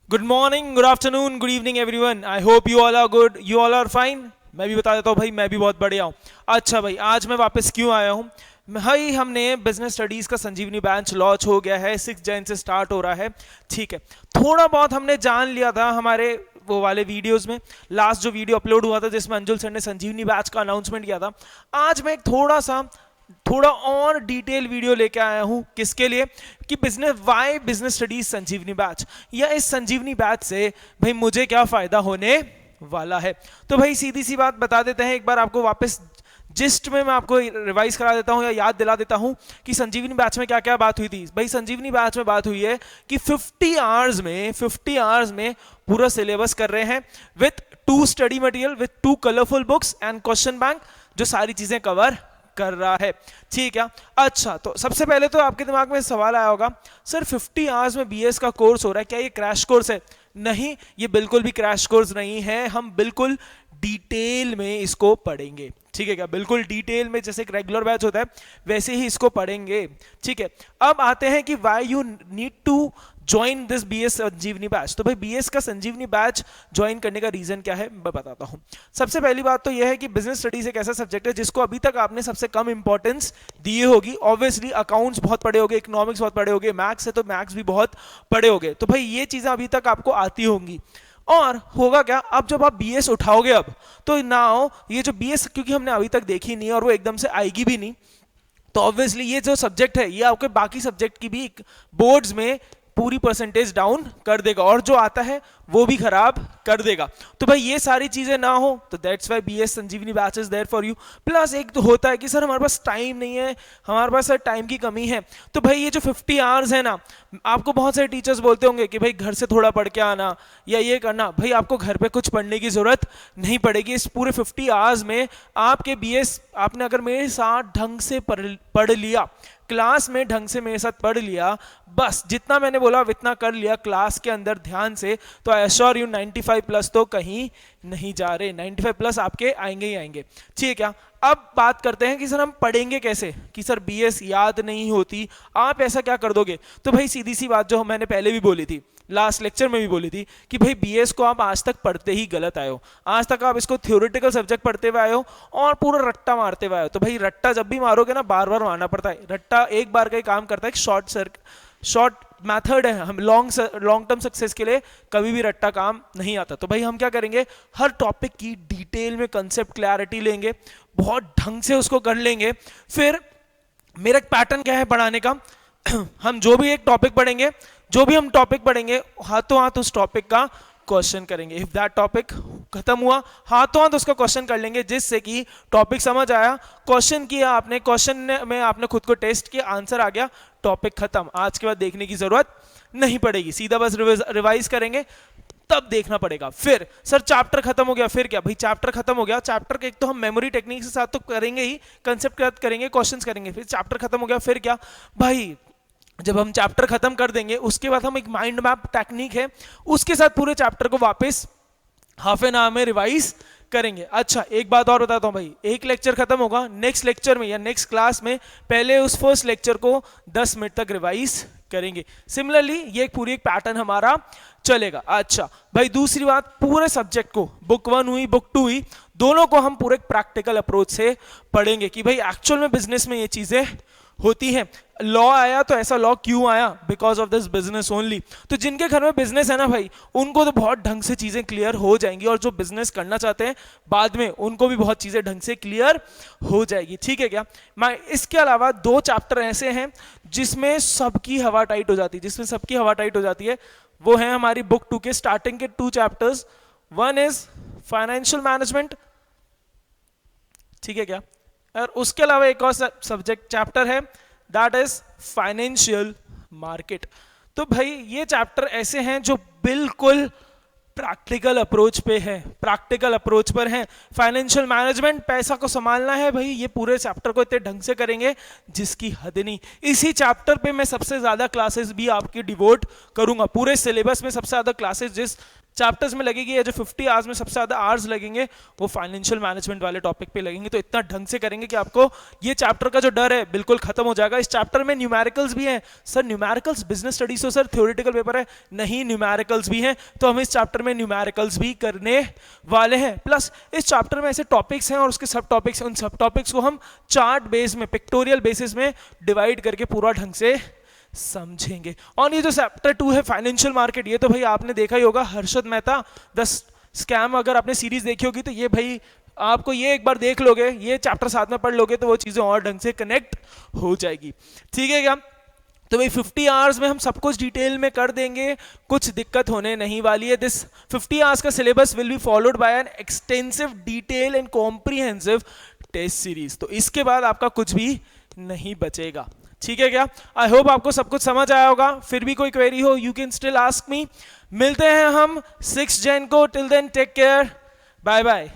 Good morning, good afternoon, good evening everyone. I hope you all are good, you all are fine. मैं भी बता देता हूँ भाई, मैं भी बहुत बढ़िया हूँ। अच्छा भाई, आज मैं वापस क्यों आया हूँ? भाई हमने बिजनेस स्टडीज का संजीवनी बैच लॉन्च हो गया है, 6 जन से स्टार्ट हो रहा है। ठीक है, थोड़ा बहुत हमने जान लिया था हमारे वो वाले वीडियोस में। लास्ट जो वीडियो अपलोड हुआ था जिसमें अंजुल सर ने संजीवनी बैच का अनाउंसमेंट किया था, आज मैं एक थोड़ा और डिटेल वीडियो लेके आया हूं। किसके लिए? कि बिजनेस स्टडीज संजीवनी बैच, या इस संजीवनी बैच से भाई मुझे क्या फायदा होने वाला है। तो भाई सीधी सी बात बता देते हैं, एक बार आपको वापस जिस्ट में मैं आपको रिवाइज करा देता हूं या याद दिला देता हूं कि संजीवनी बैच में क्या क्या बात हुई थी। भाई संजीवनी बैच में बात हुई है कि 50 आवर्स में पूरा सिलेबस कर रहे हैं with 2 study material, with 2 colourful books and question bank, जो सारी चीजें कवर कर रहा है। ठीक है। अच्छा, तो सबसे पहले तो आपके दिमाग में सवाल आया होगा, सर 50 आवर्स में बीएस का कोर्स हो रहा है, क्या ये क्रैश कोर्स है? नहीं, ये बिल्कुल भी क्रैश कोर्स नहीं है। हम बिल्कुल डिटेल में इसको पढ़ेंगे। ठीक है क्या? बिल्कुल डिटेल में, जैसे एक रेगुलर बैच होता है वैसे ही इसको पढ़ेंगे। ठीक है, अब आते हैं कि why you need to join this BS Sanjeevani batch. तो भाई बीएस का संजीवनी बैच ज्वाइन करने का रीजन क्या है मैं बताता हूं। सबसे पहली बात तो यह है कि बिजनेस स्टडीज एक ऐसा सब्जेक्ट है जिसको अभी तक आपने सबसे कम इंपॉर्टेंस दी होगी। ऑब्वियसली अकाउंट्स बहुत पढ़े होगे, इकोनॉमिक्स बहुत पढ़े होगे, मैथ्स है तो मैथ्स भी बहुत पढ़े होगे। तो भाई ये चीजें अभी तक आपको आती होंगी। और होगा क्या, अब जब आप बीएस उठाओगे अब, तो नाउ ये जो बीएस, क्योंकि हमने अभी तक देखी नहीं और वो एकदम से आएगी भी नहीं, तो ऑब्वियसली ये जो सब्जेक्ट है ये आपके बाकी सब्जेक्ट की भी बोर्ड्स में पूरी परसेंटेज डाउन कर देगा, और जो आता है वो भी खराब कर देगा। तो भाई ये सारी चीजें ना हो तो that's why BS Sanjeevani batch is there for you. Plus एक तो होता है कि सर हमारे पास टाइम नहीं है, हमारे पास सर टाइम की कमी है। तो भाई ये जो 50 आवर्स है ना, आपको बहुत सारे टीचर्स बोलते होंगे कि भाई घर से थोड़ा पढ़ के आना या ये करना। भाई आपको घर पे कुछ पढ़ने की जरूरत नहीं पड़ेगी। इस पूरे 50 आवर्स में आपके बीएस आपने अगर मेरे साथ ढंग से पढ़ लिया, क्लास में ढंग से मेरे साथ पढ़ लिया, बस जितना मैंने बोला इतना कर लिया क्लास के अंदर ध्यान से, तो आई एश्योर यू 95 प्लस तो कहीं नहीं जा रहे। 95 प्लस आपके आएंगे ही आएंगे। ठीक है क्या? अब बात करते हैं कि सर हम पढ़ेंगे कैसे, कि सर बीएस याद नहीं होती, आप ऐसा क्या कर दोगे? तो भाई सीधी सी बात जो मैंने पहले भी बोली थी, लास्ट लेक्चर में भी बोली थी, कि भाई बीएस को आप आज तक पढ़ते ही गलत आए हो। आज तक आप इसको थ्योरेटिकल सब्जेक्ट पढ़ते हुए आए हो और पूरा रट्टा मारते हुए आए हो। तो भाई रट्टा जब भी मारोगे ना, बार बार मारना पड़ता है। रट्टा एक बार का ही काम करता है, शॉर्ट मेथड है। हम लॉन्ग टर्म सक्सेस के लिए कभी भी रट्टा काम नहीं आता। तो भाई हम क्या करेंगे, हर टॉपिक की डिटेल में कंसेप्ट क्लैरिटी लेंगे, बहुत ढंग से उसको कर लेंगे। फिर मेरा एक पैटर्न क्या है पढ़ाने का, हम जो भी हम टॉपिक पढ़ेंगे हाथों हाथ उस टॉपिक का क्वेश्चन करेंगे। इफ दैट टॉपिक खत्म हुआ, हाथों हाथ उसका क्वेश्चन कर लेंगे, जिससे कि टॉपिक समझ आया, क्वेश्चन किया आपने, क्वेश्चन में आपने खुद को टेस्ट किया, आंसर आ गया, टॉपिक खत्म। आज के बाद देखने की जरूरत नहीं पड़ेगी, सीधा बस रिवाइज करेंगे, तब देखना पड़ेगा। फिर सर चैप्टर खत्म हो गया, फिर क्या? भाई चैप्टर खत्म हो गया, चैप्टर के एक तो हम मेमोरी टेक्निक के साथ तो करेंगे ही, कंसेप्ट याद करेंगे, क्वेश्चंस करेंगे। फिर चैप्टर खत्म हो गया, फिर क्या? भाई जब हम चैप्टर खत्म कर देंगे उसके बाद हम एक माइंड मैप टेक्निक है उसके साथ पूरे चैप्टर को वापस हाफ एन आवर में रिवाइज करेंगे। अच्छा एक बात और बताता हूं भाई, एक लेक्चर खत्म होगा, नेक्स्ट लेक्चर में या नेक्स्ट क्लास में पहले उस फर्स्ट लेक्चर को 10 मिनट तक रिवाइज करेंगे। सिमिलरली ये पूरी एक पैटर्न हमारा चलेगा। अच्छा भाई दूसरी बात, पूरे सब्जेक्ट को, बुक 1 हुई बुक 2 हुई, दोनों को हम पूरे प्रैक्टिकल अप्रोच से पढ़ेंगे कि भाई एक्चुअल में बिजनेस में ये चीजें होती हैं। लॉ आया तो ऐसा लॉ क्यों आया? Because of this business only. तो जिनके घर में बिजनेस है ना भाई, उनको तो बहुत ढंग से चीजें क्लियर हो जाएंगी, और जो बिजनेस करना चाहते हैं बाद में उनको भी बहुत चीजें ढंग से क्लियर हो जाएगी। ठीक है क्या? मैं इसके अलावा 2 चैप्टर ऐसे हैं जिसमें सबकी हवा टाइट हो जाती है, वो है हमारी बुक 2 के स्टार्टिंग के 2 chapters. One is financial management, ठीक है क्या, और उसके अलावा एक और सब्जेक्ट चैप्टर है, दैट इज फाइनेंशियल मार्केट। तो भाई ये चैप्टर ऐसे हैं जो बिल्कुल प्रैक्टिकल अप्रोच पे है, प्रैक्टिकल अप्रोच पर है। फाइनेंशियल मैनेजमेंट, पैसा को संभालना है भाई, ये पूरे चैप्टर को इतने ढंग से करेंगे जिसकी हद नहीं। इसी चैप्टर पे मैं सबसे ज्यादा क्लासेस भी आपकी डिवोट करूंगा, पूरे सिलेबस में सबसे ज्यादा क्लासेस जिस चैप्टर्स में लगेगी, या जो 50 आवर्स में सबसे ज्यादा आवर्स लगेंगे वो फाइनेंशियल मैनेजमेंट वाले टॉपिक पे लगेंगे। तो इतना ढंग से करेंगे कि आपको ये चैप्टर का जो डर है बिल्कुल खत्म हो जाएगा। इस चैप्टर में न्यूमेरिकल्स भी हैं। सर न्यूमेरिकल्स बिजनेस स्टडीज तो सर थ्योरेटिकल पेपर है, नहीं न्यूमेरिकल्स भी हैं, तो हम इस चैप्टर में न्यूमेरिकल्स भी करने वाले हैं। प्लस इस चैप्टर में ऐसे टॉपिक्स हैं और उसके सब टॉपिक्स, उन सब टॉपिक्स को हम चार्ट बेस में, पिक्टोरियल बेसिस में डिवाइड करके पूरा ढंग से समझेंगे। और ये जो चैप्टर 2 है फाइनेंशियल मार्केट, ये तो भाई आपने देखा ही होगा, हर्षद मेहता द स्कैम, अगर आपने सीरीज देखी होगी तो ये भाई आपको ये एक बार देख लोगे, ये चैप्टर साथ में पढ़ लोगे तो वो चीजें और ढंग से कनेक्ट हो जाएगी। ठीक है क्या? तो भाई 50 आवर्स में हम सब कुछ डिटेल में कर देंगे, कुछ दिक्कत होने नहीं वाली है। दिस 50 आवर्स का syllabus will be followed by an extensive, detail and comprehensive test series. तो इसके बाद आपका कुछ भी नहीं बचेगा। ठीक है क्या? आई होप आपको सब कुछ समझ आया होगा। फिर भी कोई क्वेरी हो you can still ask me. मिलते हैं हम 6 जैन को। Till then take care, bye bye.